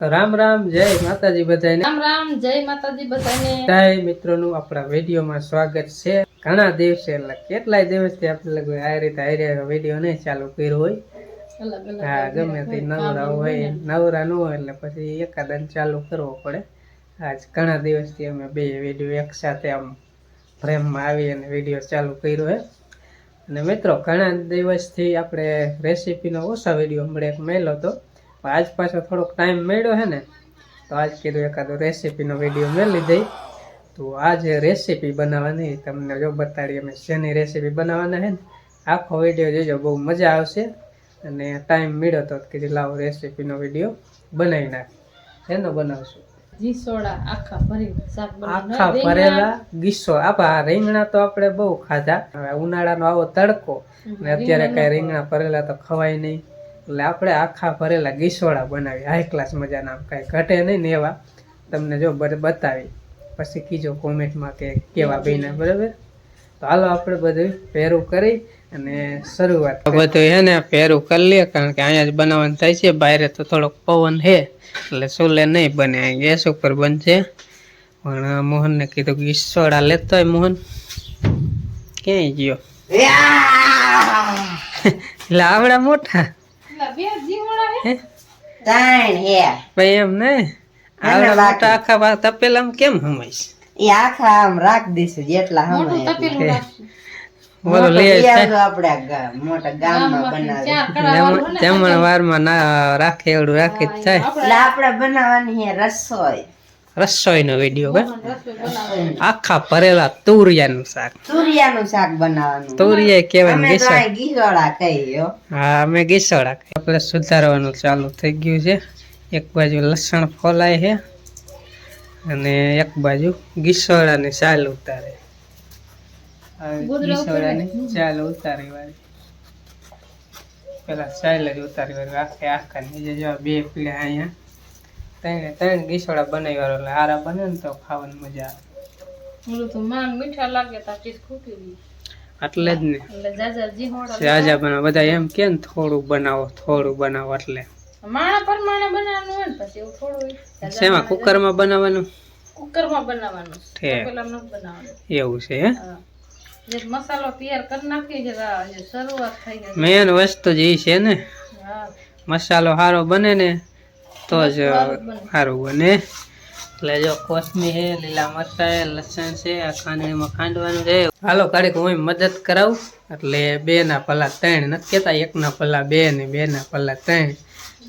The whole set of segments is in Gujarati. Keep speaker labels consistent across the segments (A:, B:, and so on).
A: રામ રામ જય માતાજી બધાને
B: રામ રામ જય માતાજી બધાને
A: જય મિત્રોનું આપણા વિડીયોમાં સ્વાગત છે. ઘણા દિવસે એટલે કેટલાય દિવસથી આપણે લગભગ આ રીતે વિડીયો નહીં ચાલુ કર્યો હોય. હા, ગમે તે નવરા હોય નવરા ન હોય એટલે પછી એકાદન ચાલુ કરવો પડે. આજ ઘણા દિવસથી અમે બે વિડીયો એક સાથે આમ ફ્રેમમાં આવી અને વિડીયો ચાલુ કર્યો છે. અને મિત્રો ઘણા દિવસથી આપણે રેસીપીનો ઓછા વિડીયો મળે મેળ્યો હતો. આજ પાછો થોડોક ટાઈમ મળ્યો છે ને તો આજ કીધું એકાદો રેસીપીનો વિડીયો મેળવી દઈ. તો આજે રેસીપી બનાવવાની તમને જો બતાડી અમે શેની રેસીપી બનાવવાના છે ને આખો વિડીયો જોજો, બહુ મજા આવશે. અને ટાઈમ મળ્યો તો કીધું લાવો રેસીપીનો વિડીયો બનાવી નાખ. શેનો બનાવશું?
B: આખા
A: ભરેલા ગીસો. આ રીંગણા તો આપણે બહુ ખાધા. હવે ઉનાળાનો આવો તડકો ને અત્યારે કઈ રીંગણા ભરેલા તો ખવાય નહીં, એટલે આપણે આખા ભરેલા ગીસોડા બનાવી હાઈ ક્લાસ મજાના, કઈ ઘટે નહીં ને એવા તમને જો બતાવી. પછી કીજો કોમેન્ટમાં કે કેવા બન્યા. બરાબર, તો હાલો આપણે બધું ભેરું કરી અને શરૂઆત. બધું છે ને ભેરું કરી લે, કારણ કે અહીંયા જ બનાવવાનું થાય છે. બહાર તો થોડોક પવન છે એટલે ચૂલે નહીં બને, ગેસ ઉપર બનશે. પણ મોહનને કીધું ગીસોડા લેતો હોય. મોહન ક્યાંય ગયો? એટલે આવડા મોટા ભાઈ એમ ને આવડા મોટા આખા તપેલામાં કેમ હમાઈશ?
C: એ આખા આમ રાખ દઈશું જેટલા હમાય
A: બોલો લઈ
C: આપણે મોટા ગામમાં બનાવી
A: જમણ વારમાં ના રાખે એવડું રાખી જ થાય.
C: એટલે આપણે બનાવવાની છે રસોઈ.
A: રસોઈનો વિડીયો કે આખા ભરેલા તુરિયાનું શાક.
C: તુરિયાનું શાક બનાવવાનું.
A: તુરિયા કહેવાય ને
C: ગીસોડા કહીએ.
A: હા, અમે ગીસોડા કહીએ. આપણે સુધારવાનું ચાલુ થઈ ગયું છે. એક બાજુ લસણ ફોલાય છે અને એક બાજુ ગીસોડાની ચાલ ઉતારે. ગીસોડાની ચાલ ઉતારી વાળી પેલા ચાલ જ ઉતારી વાળી આખા નીચે જો બે પીડા અહીંયા ત્રણ ગીસોડા બનાવી વાળો એટલે હારા બને ને તો ખાવાની મજા આવે.
B: મીઠા લાગે
A: એટલે જ ને જાજા બનાવો. બધા એમ કે ને થોડું બનાવો એટલે
B: માણા પ્રમાણે બનાવવાનું હોય ને પછી એવું થોડું.
A: શેમાં? કુકરમાં બનાવવાનું?
B: કુકરમાં બનાવવાનું, તપેલામાં નથી બનાવવાનું.
A: એવું છે હે?
B: જે મસાલો તૈયાર કરી નાખી છે શરૂઆત થઈ ગઈ.
A: મેન વસ્તુ જ ઈ છે ને, મસાલો સારો બને ને તો જ સારું બને. એટલે જો કોથમીર છે, લીલા મરચાં, લસણ છે, આ ખાંડણીમાં ખાંડવાનું છે. હાલો કાઢીક હું મદદ કરાવું. એટલે 2 ના પલ્લા 3 નથી કેતા, 1 ના પલ્લા 2 ને 2 ના પલ્લા 3.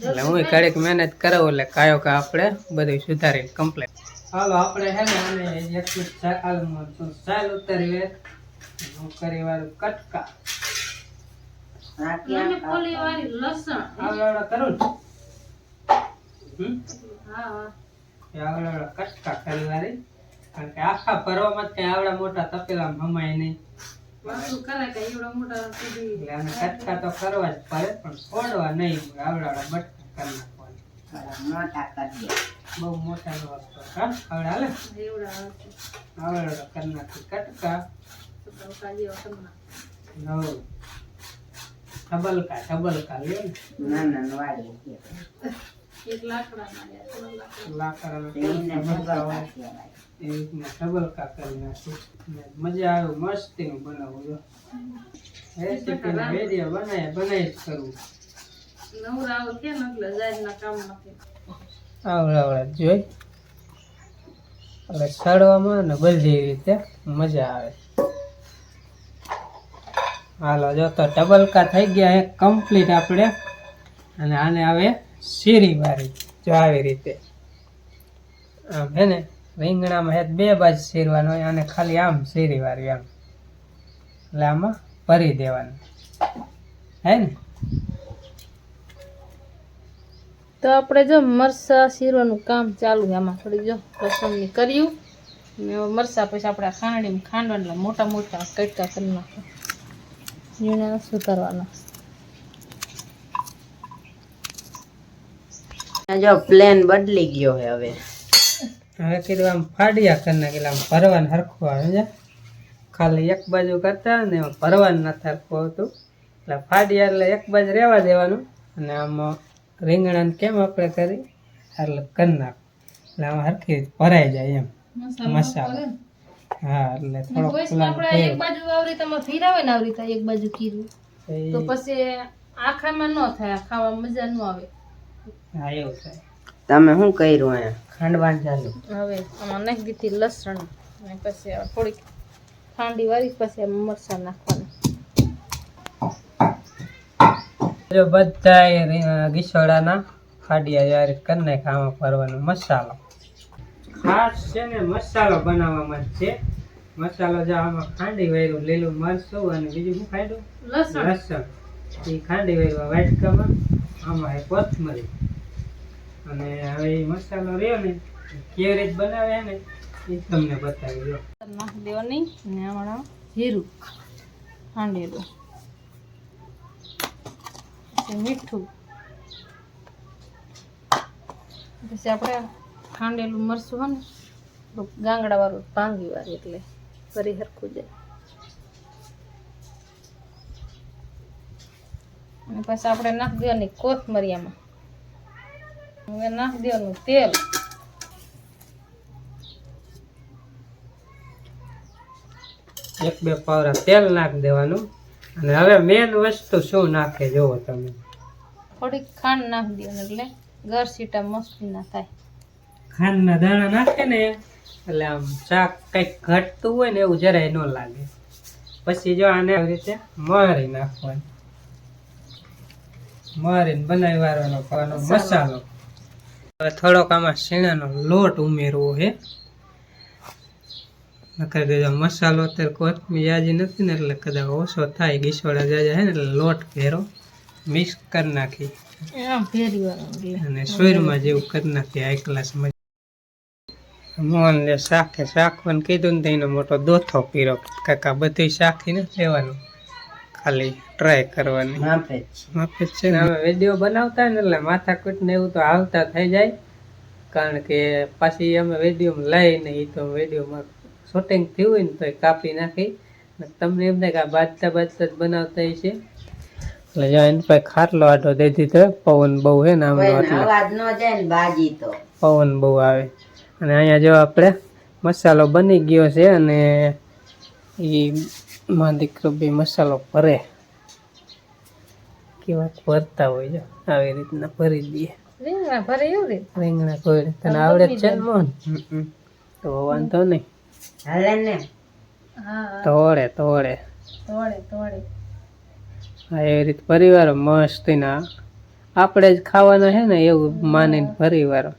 A: એટલે હું કાઢીક મહેનત કરાવું એટલે કાયો કા આપણે બધું સુધારીને કમ્પ્લીટ. હાલો આપણે હે ને આને એટલું ચાલ ઉતારી હું કરી વાળું કટકા
B: પોલી વાળી લસણ
A: આવડા કરું ને આવડા કટકા કરી વાળી, કારણ કે આખા ભરવામાં કઈ આવડા મોટા તપેલામાં હમાય નહીં. એટલે આને કટકા તો કરવા જ પડે, પણ છોડવા નહીં. આવડા બટકા કરી નાખવાની. બહુ મોટા નો વાપરો. હા, આવડા હાલે આવડા કરી નાખી કટકા. ઠબલકા લ્યો ને ઠબલકા કરી નાખી. મજા આવે, મસ્તી નું બનાવવું. જો રેસીપી નો વિડીયો બનાવી જ કરવું. આવડા જોઈ એટલે સડવામાં ને બધી રીતે મજા આવે. હાલો જો તો ટબલકા થઈ ગયા હે કમ્પ્લીટ આપણે. અને આને હવે શીરી વાળી જો આવી રીતે આમ હે ને રીંગણામાં હે 2 બાજુ શીરવાનું હોય, અને ખાલી આમ શીરી વાળી આમ એટલે આમાં ભરી દેવાનું હે ને.
B: તો આપણે જો મરસા શીરવાનું કામ ચાલુ છે. આમાં થોડી જો લસણની કર્યું ને મરસા પછી આપણે ખાંડણીમાં ખાંડવાનું એટલે મોટા મોટા કટકા કરી નાખો. એને સુધારવાના.
C: જો પ્લેન બદલી ગયો છે હવે
A: કીધું આમ ફાડિયા કરી નાખેલા, આમ ભરવાનું હરખું આવે છે. ખાલી એક બાજુ કરતા ને ભરવાનું નથી હરખું આવતું, એટલે ફાડિયા એટલે એક બાજુ રહેવા દેવાનું. અને આમાં રીંગણાને કેમ આપણે કરી એટલે કરી નાખ એટલે આમાં હરખી રીતે ભરાઈ જાય એમ મસાલો. હા એટલે થોડોક
B: આપણે એક બાજુ આવી રીતે આમાં ફેરવે ને આવી રીતે એક બાજુ કીરું તો પછી આખામાં ન થાય, ખાવામાં મજા ન આવે.
A: હા એવું થાય.
C: તમે શું કર્યું અહીંયા ખાંડવાનું ચાલુ?
B: હવે આમાં નાખી દીધી લસણ અને પછી આ થોડીક ખાંડી વાળી પછી આમાં મરચાં નાખવાના.
A: જો બધા ગીસોડાના ખાડિયા જારી કરી નાખે આમાં ભરવાનો મસાલો. ખાસ છે ને મસાલો બનાવવામાં જ છે. મસાલો જો આમાં ખાંડી વાળું લીલું મરચું અને બીજું શું ખાડું લસણ એ ખાંડી વાળવા વાટકામાં આમાં એ કોથમરી અને હવે એ મસાલો રહ્યો ને કેવી રીતે બનાવે ને એ તમને બતાવી દો.
B: નાખી દેવાની ને હમણાં જીરું ખાંડેલું, પછી મીઠું, પછી આપણે ખાંડેલું મરચું હોય ને ગાંગડા વાળું પાંગી વાળું એટલે ફરી હરખું જાય. અને પછી આપણે નાખી દેવાની કોથમરીયામાં, હવે નાખી દેવાનું તેલ,
A: એક બે પાવરા તેલ નાખી દેવાનું. અને હવે મેન વસ્તુ શું નાખે જોવો તમે.
B: થોડીક ખાંડ નાખી દેવાની એટલે ગરસીટા મસ્તી ના થાય.
A: ખાંડના દાણા નાખે ને એટલે આમ શાક કંઈક ઘટતું હોય ને એવું જરાય ન લાગે. પછી જો આને આવી રીતે મારી નાખવાનું, મારીને બનાવી વાળવાનો મસાલો. હવે થોડોક આમાં શીણાનો લોટ ઉમેરવો છે. નકર કે જો મસાલો અત્યારે કોથમીર જાજી નથી ને એટલે કદાચ ઓછો થાય, ગીસોડા જાજા છે ને એટલે લોટ ભેરો મિક્સ કરી નાખી
B: ફેરી વાળા
A: અને સોયરમાં જેવું કરી નાખી હાઈ ક્લાસમાં. મોહન ને શાકવાનું કીધું ને એનો મોટો દોથો પીરો કાકા બધું શાખી નથી લેવાનું, ખાલી ટ્રાય કરવાની માપે જ છે ને. હવે વિડીયો બનાવતા ને એટલે માથાકૂટ ને એવું તો આવતા થઈ જાય, કારણ કે પાછી અમે વિડીયોમાં લઈને એ તો વિડીયોમાં શૂટિંગ થયું હોય ને તો કાપી નાખી. તમને એમ થાય કે આ બાજતા બાજતા જ બનાવતા છે એટલે જો એને પાસે ખાટલો આટો દઈ દીધો. પવન બહુ છે ને આમ
C: અવાજ ન જાય ને બાજી તો
A: પવન બહુ આવે. અને અહીંયા જો આપણે મસાલો બની ગયો છે અને એ માં દીકરો બી મસાલો ભરે કેવા ભરતા હોય જો આવી રીતના ભરી દઈએ.
B: રીંગણા ભરે એવું રીતે
A: રીંગણા કોઈ તને આવડે જ છે ને મોહન? તો વાંધો નહીં,
C: હાલે ને.
B: હા
A: તોડે
B: તોડે
A: હા એવી રીતે પરિવારો મસ્ત ના આપણે જ ખાવાના છે ને એવું માનીને પરિવારો.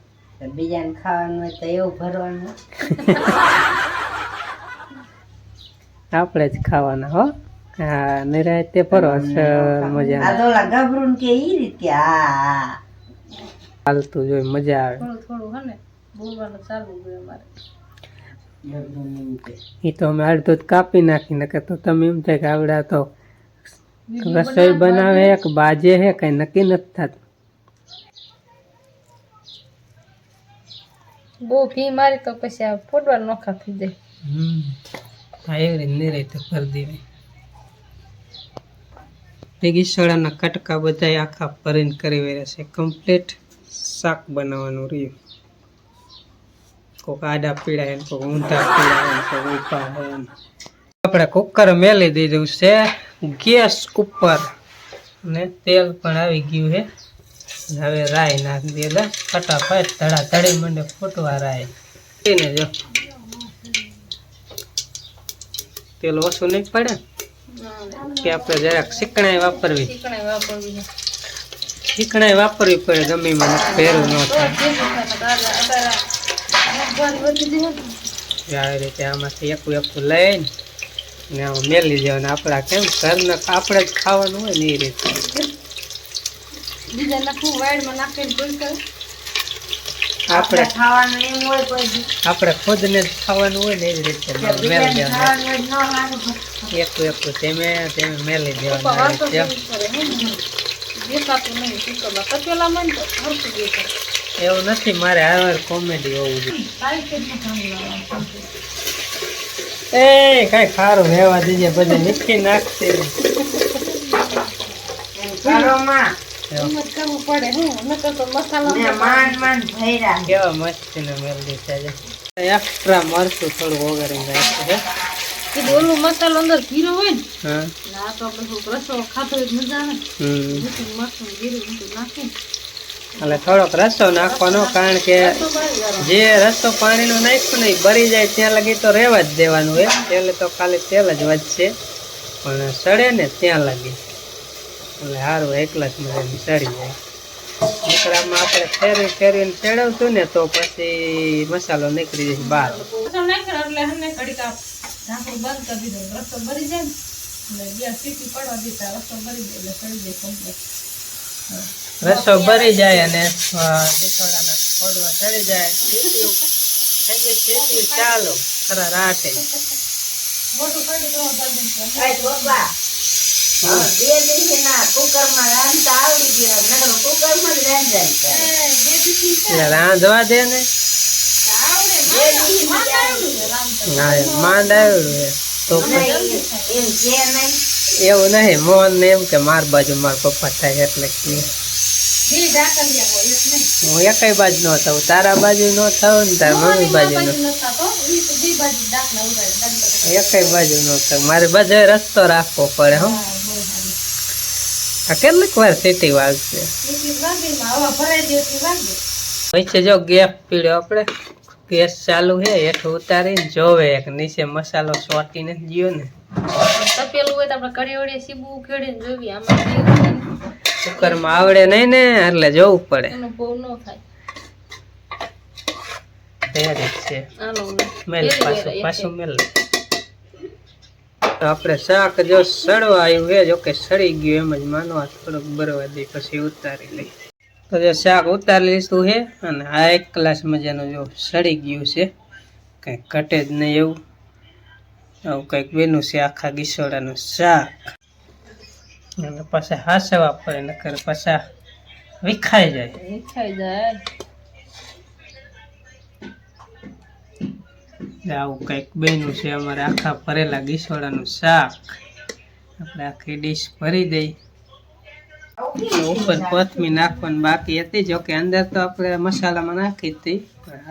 C: બીજાને ખાવાનું હોય તો એવું ભરવાનું.
A: આપણે જ ખાવાના હો. હા નિરાયતે ભરો મજા
C: આ તો ઓલા ગભરું કે ઈ રીતે આ
A: હાલતું જોઈ મજા આવે.
B: થોડું થોડું હે ને બોલવાનું ચાલુ હોય અમારે.
A: એ તો અમે અડધું જ કાપી નાખી નકર તો તમે એમ થાય કે આવડા તો રસોઈ બનાવે કે બાજે હે કઈ નક્કી નથી થતું.
B: બહુ ભી મારી તો પછી આ ફોડવા નોખા થઈ જાય.
A: હા એવી રીતે નિરાયતે ભરી દેવાય. ભેગી સોડાના કટકા બધા આખા ભરીને કરી વેર્યા છે. કમ્પ્લીટ શાક બનાવવાનું રહ્યું. કોઈક આડા પીડા ને કોઈક ઊંધા પીડા ને કોઈક ઊભા હે. આપણે કુકર મેલી દીધું છે ગેસ ઉપર અને તેલ પણ આવી ગયું છે. હવે રાઈ નાખી દે એટલે ફટાફટ ધડા ધડી મંડે ફૂટવા રાય. એને જો તેલ ઓછું નહીં પડે કે આપણે જરાક શીકણાઈ વાપરવી પડે ગમે મને પહેરું ન થાય. આવી રીતે આમાંથી એકું લઈને ને આમાં મેલી દેવાનું. આપણા કેમ ઘરના આપણે જ ખાવાનું હોય ને એ રીતે. આપણે
C: ખાવાનું એમ હોય કોઈ
A: આપણે ખુદને જ ખાવાનું હોય ને એ જ રીતે મેલી દેવાનું. એકું તેમે મેલી દેવાનું. એવું નથી, મારે હવે કોમેડી હોવું જોઈએ. એ કઈ ખારું રહેવા દીજે, બધું મીઠી નાખશે.
B: એમ જ કરવું પડે હું નકર તો મસાલો
C: ને માંડ માંડ ભર્યા.
A: કેવા મસ્તી ને મેલડી છે એક્સ્ટ્રા મરચું થોડું વગાડીને નાખ્યું છે
B: કીધું ઓલું મસાલો અંદર ઘીરો હોય ને
A: હા
B: ને આ તો આપણે થોડુંક રસો ખાતો હોય તો મજા આવે મીઠું મરચું જીરું મીઠું નાખી
A: એટલે થોડોક રસો નાખવાનો કારણ કે
B: તો બળી જવાનું.
A: જે રસો પાણીનું નાખ્યું ને ઈ બળી જાય ત્યાં લગી તો રહેવા જ દેવાનું હોય એટલે તો ખાલી તેલ જ વધશે પણ સડે ને ત્યાં લગી એટલે સારું એકલા જ મજાની સડી જાય નીકળામાં આપણે ફેરવીને ચડાવશું ને તો પછી મસાલો નીકળી જશે બહાર
B: રસો નાખ્યો એટલે હમને ઘડીક આ ઢાંકણું બંધ કરી દીધું રસો બળી જાય ને એટલે ગેસ સીટી પડવા દીધા રસો બળી જાય એટલે સડી જાય complete.
A: રસો ભરી જાય અને લીસોડાના ખોડવા ચડી જાય સીટીયું થઈ જાય સીટીયું ચાલો ખરા રાટે
B: મોટું કરી દો જલ્દી.
C: આય બાબા. હવે 2 દિવસે ના કુકરમાં રાંધતા આવડી ગયો. નકર કુકરમાં જ રાંધાય છે.
B: બે દીકરી છે.
A: એટલે રાંધવા દે ને
B: આવડે માંડ આવડું છે રાંધતા.
A: ના એ માંડ આવ્યું છે તો
C: અને
A: પછી
C: એમ છે નહીં.
A: એવું નહીં મોહન ને એમ કે માર બાજુ માર પપ્પા થાય એટલે કે
B: બે ઢાંકણિયા હોય એટલે નહીં.
A: હું એકઈ બાજુ નો થઉં તારા બાજુ નો થઉં ને તાર મમ્મી બાજુ નો
B: નથી થતો. ઈ તો બે બાજુ ડાકલા ઉડાડે. દાંત
A: એકઈ બાજુ નો થઉં મારે બધે રસ્તો રાખવો પડે હો
B: હા, બહુ સારું.
A: આ કેટલીક વાર સીટી વાગશે
B: એટલી વાગીમાં હવા ભરાઈ જાય એટલી વાગે.
A: વચ્ચે જો ગેપ પીડ્યો આપણે ગેસ ચાલુ છે હેઠું ઉતારીને જોવે એક નીચે મસાલો સોટી નથી ગયો ને
B: તપેલું હોય તો આપણે કડી વળી સીબું ઉખેડીને જોઈએ આમાં
A: કુકરમાં આવડે નહીં ને એટલે જોવું પડે
B: એનો બહુ ન થાય.
A: તૈયારી જ છે
B: આનો
A: મેલ પાછું મેલ તો આપણે શાક જો સડવા આવ્યું છે જો કે સડી ગયું એમ જ માનવા થોડુંક બરવા દે પછી ઉતારી લઈ તો જે શાક ઉતારી લીધું છે અને આ એક ગ્લાસ મજાનું જો સડી ગયું છે કંઈક ઘટે જ નહીં એવું આવું કંઈક બેનું છે આખા ગીસોડાનું શાક અને પાછા હાસવા પડે નકર પાછા વિખાઈ જાય
B: ખાઈ જાય.
A: આવું કંઈક બેનું છે અમારે આખા ભરેલા ગીસોડાનું શાક આપણે આખી ડીશ ભરી દઈ ઉપર કોથમી નાખવાની બાકી હતી જો કે અંદર તો આપણે મસાલામાં નાખી હતી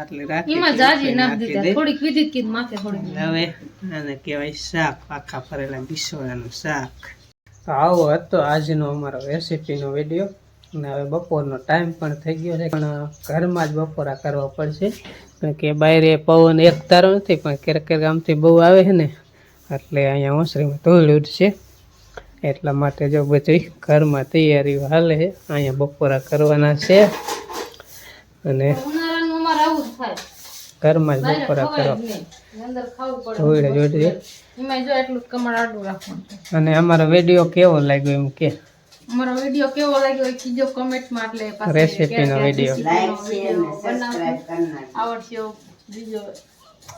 A: આટલી રાખી
B: એમાં
A: હતી,
B: જાજી નાખી
A: નાખી
B: દીધા
A: દઈ.
B: થોડીક વિધિત કીધું માથે થોડીક.
A: હવે આને કહેવાય શાક આખા ભરેલા ગીસોડાનું શાક તો આવો હતો આજનો અમારો રેસીપીનો વિડીયો અને હવે બપોરનો ટાઈમ પણ થઈ ગયો છે પણ ઘરમાં જ બપોરા કરવા પડશે કારણ કે બહાર પવન એક ધારો નથી પણ ક્યારેક ક્યારેક આમથી બહુ આવે છે ને એટલે અહીંયા ઓસરીમાં ધૂળ ઉડશે એટલા માટે જો બધી ઘરમાં તૈયારીઓ હાલે છે અહીંયા બપોરા કરવાના છે અને
B: ઉનાળાનું અમારે આવું જ થાય.
A: ઘરમાં જ
B: બહાર
A: બપોરા
B: ખવાય
A: કરવા
B: જ નહીં. અંદર ખાવું પડે.
A: ધૂળ જ ઉડશે
B: એમાંય જો એટલું કમળ આડું રાખવાનું છે.
A: અને અમારો વિડીયો કેવો લાગ્યો એમ કે
B: અમારો વિડીયો કેવો લાગ્યો એ કીજો કમેન્ટમાં એટલે પાછું
A: રેસીપીનો
B: ક્યાં
A: વિડીયો.
B: રેસીપીનો
C: લાઈક શેર ને
B: વિડીયો
C: સબસ્ક્રાઇબ કરી નાખજો.
B: આવડશે એવો બીજો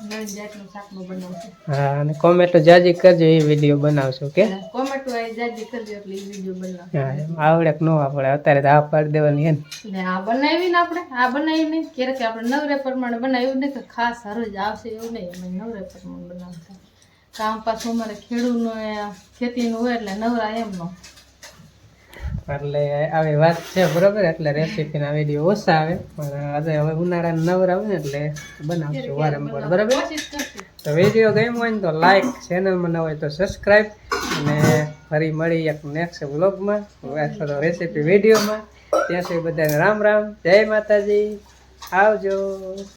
B: નવી જાતનું શાકનું બનાવશે.
A: હા અને કોમેન્ટ જાજી કરજો એ વિડીયો બનાવશું કે
B: કોમેન્ટ વાળી જાજી કરજો એટલે એ વિડીયો બનાવશે.
A: હા એમ આવડે કે ન આવડે અત્યારે તો આ પાડી દેવાની હે ને
B: ને આ બનાવીને આપણે ક્યારેક આપણે નવરે પ્રમાણે બનાવ્યું નહીં કે ખાસ હરોજ આવશે એવું નહીં અમે નવરે પ્રમાણે બનાવતા કામ પાછું અમારે ખેડૂતનું ખેતીનું હોય એટલે નવરા એમ નો
A: એટલે આવી વાત છે બરોબર એટલે રેસીપીના વિડીયો ઓછા આવે પણ આજે હવે ઉનાળાના નવરા આવે ને એટલે બનાવશું વારંવાર બરાબર
B: કોશિશ કરશું.
A: તો વિડીયો ગમ્યો હોય ને તો લાઈક ચેનલમાં ન હોય તો સબસ્ક્રાઈબ અને ફરી મળી એક નેક્સ્ટ વ્લોગમાં અથવા રેસીપી વિડીયોમાં ત્યાં સુધી બધાને રામ રામ જય માતાજી આવજો.